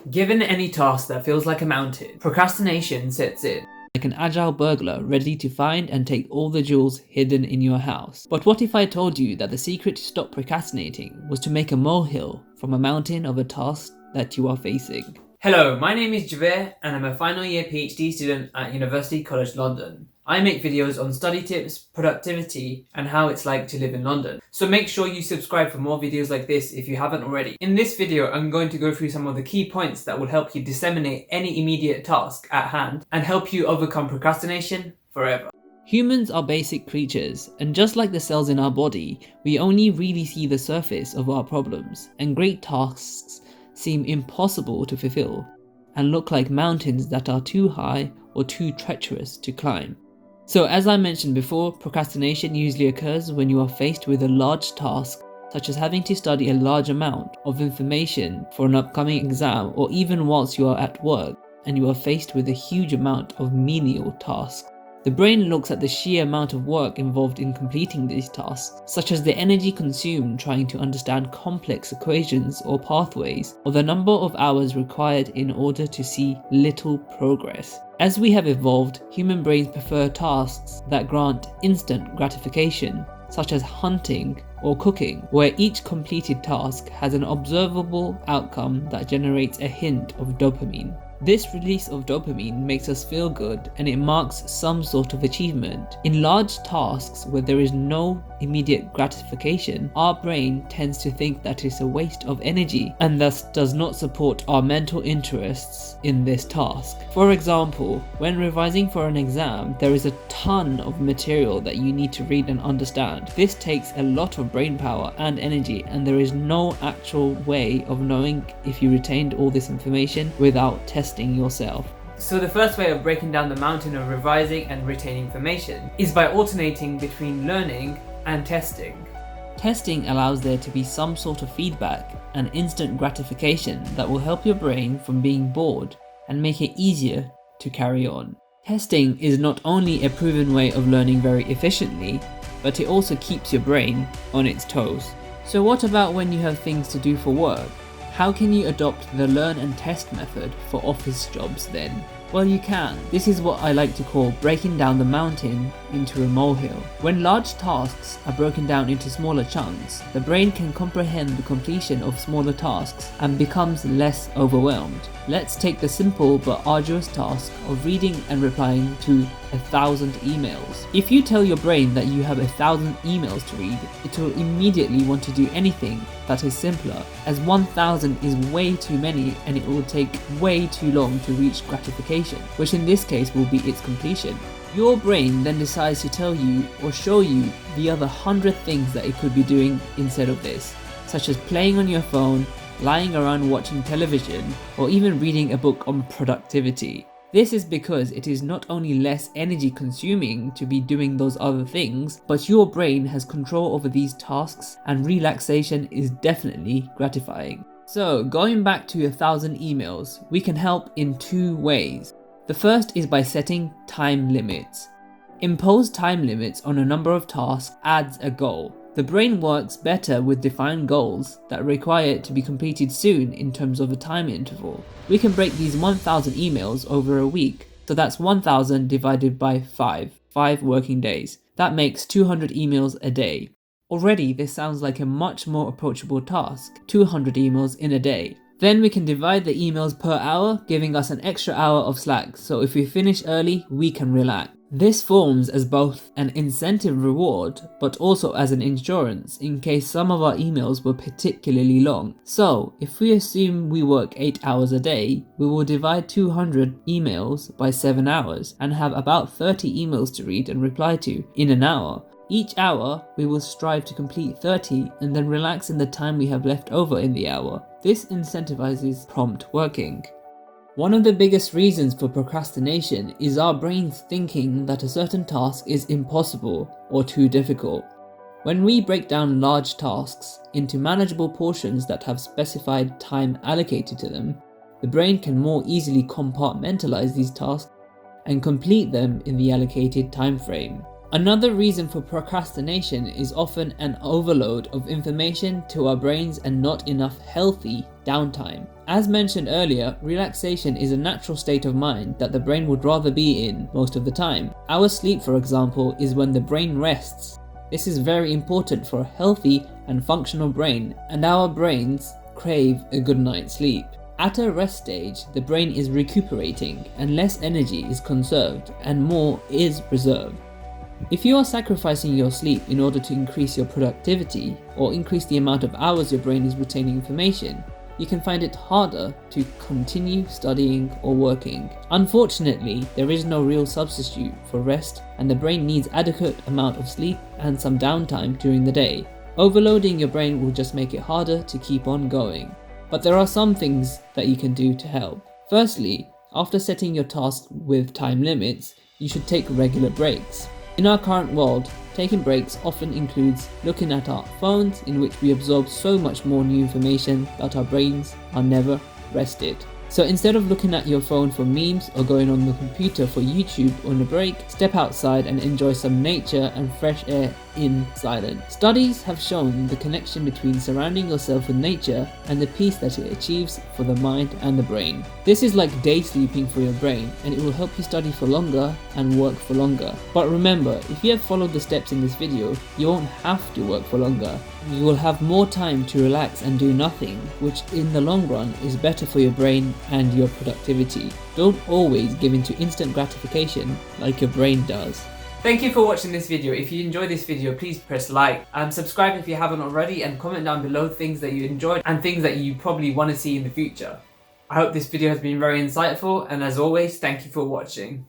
Given any task that feels like a mountain, procrastination sets in. Like an agile burglar ready to find and take all the jewels hidden in your house. But what if I told you that the secret to stop procrastinating was to make a molehill from a mountain of a task that you are facing? Hello, my name is Jubair and I'm a final year PhD student at University College London. I make videos on study tips, productivity, and how it's like to live in London. So make sure you subscribe for more videos like this if you haven't already. In this video, I'm going to go through some of the key points that will help you disseminate any immediate task at hand and help you overcome procrastination forever. Humans are basic creatures, and just like the cells in our body, we only really see the surface of our problems, and great tasks seem impossible to fulfill and look like mountains that are too high or too treacherous to climb. So as I mentioned before, procrastination usually occurs when you are faced with a large task, such as having to study a large amount of information for an upcoming exam, or even whilst you are at work and you are faced with a huge amount of menial tasks. The brain looks at the sheer amount of work involved in completing these tasks, such as the energy consumed trying to understand complex equations or pathways, or the number of hours required in order to see little progress. As we have evolved, human brains prefer tasks that grant instant gratification, such as hunting or cooking, where each completed task has an observable outcome that generates a hint of dopamine. This release of dopamine makes us feel good and it marks some sort of achievement. In large tasks where there is no immediate gratification, our brain tends to think that it's a waste of energy and thus does not support our mental interests in this task. For example, when revising for an exam, there is a ton of material that you need to read and understand. This takes a lot of brain power and energy, and there is no actual way of knowing if you retained all this information without testing yourself. So the first way of breaking down the mountain of revising and retaining information is by alternating between learning and testing. Testing allows there to be some sort of feedback and instant gratification that will help your brain from being bored and make it easier to carry on. Testing is not only a proven way of learning very efficiently, but it also keeps your brain on its toes. So what about when you have things to do for work? How can you adopt the learn and test method for office jobs then? Well, you can. This is what I like to call breaking down the mountain into a molehill. When large tasks are broken down into smaller chunks, the brain can comprehend the completion of smaller tasks and becomes less overwhelmed. Let's take the simple but arduous task of reading and replying to 1,000 emails. If you tell your brain that you have 1,000 emails to read, it will immediately want to do anything that is simpler, as 1,000 is way too many and it will take way too long to reach gratification, which in this case will be its completion. Your brain then decides to tell you or show you the other 100 things that it could be doing instead of this, such as playing on your phone, lying around watching television, or even reading a book on productivity. This is because it is not only less energy consuming to be doing those other things, but your brain has control over these tasks and relaxation is definitely gratifying. So going back to 1,000 emails, we can help in two ways. The first is by setting time limits. Impose time limits on a number of tasks adds a goal. The brain works better with defined goals that require it to be completed soon in terms of a time interval. We can break these 1,000 emails over a week, so that's 1,000 divided by 5 working days. That makes 200 emails a day. Already this sounds like a much more approachable task, 200 emails in a day. Then we can divide the emails per hour, giving us an extra hour of slack, so if we finish early, we can relax. This forms as both an incentive reward, but also as an insurance in case some of our emails were particularly long. So, if we assume we work 8 hours a day, we will divide 200 emails by 7 hours and have about 30 emails to read and reply to in an hour. Each hour, we will strive to complete 30 and then relax in the time we have left over in the hour. This incentivizes prompt working. One of the biggest reasons for procrastination is our brains thinking that a certain task is impossible or too difficult. When we break down large tasks into manageable portions that have specified time allocated to them, the brain can more easily compartmentalize these tasks and complete them in the allocated time frame. Another reason for procrastination is often an overload of information to our brains and not enough healthy downtime. As mentioned earlier, relaxation is a natural state of mind that the brain would rather be in most of the time. Our sleep, for example, is when the brain rests. This is very important for a healthy and functional brain, and our brains crave a good night's sleep. At a rest stage, the brain is recuperating and less energy is conserved and more is reserved. If you are sacrificing your sleep in order to increase your productivity or increase the amount of hours your brain is retaining information, you can find it harder to continue studying or working. Unfortunately, there is no real substitute for rest, and the brain needs adequate amount of sleep and some downtime during the day. Overloading your brain will just make it harder to keep on going. But there are some things that you can do to help. Firstly, after setting your tasks with time limits, you should take regular breaks. In our current world, taking breaks often includes looking at our phones, in which we absorb so much more new information that our brains are never rested. So instead of looking at your phone for memes or going on the computer for YouTube on a break, step outside and enjoy some nature and fresh air in silence. Studies have shown the connection between surrounding yourself with nature and the peace that it achieves for the mind and the brain. This is like day sleeping for your brain, and it will help you study for longer and work for longer. But remember, if you have followed the steps in this video, you won't have to work for longer. You will have more time to relax and do nothing, which in the long run is better for your brain and your productivity. Don't always give in to instant gratification like your brain does. Thank you for watching this video. If you enjoyed this video, please press like and subscribe if you haven't already, and comment down below things that you enjoyed and things that you probably want to see in the future. I hope this video has been very insightful, and as always, thank you for watching.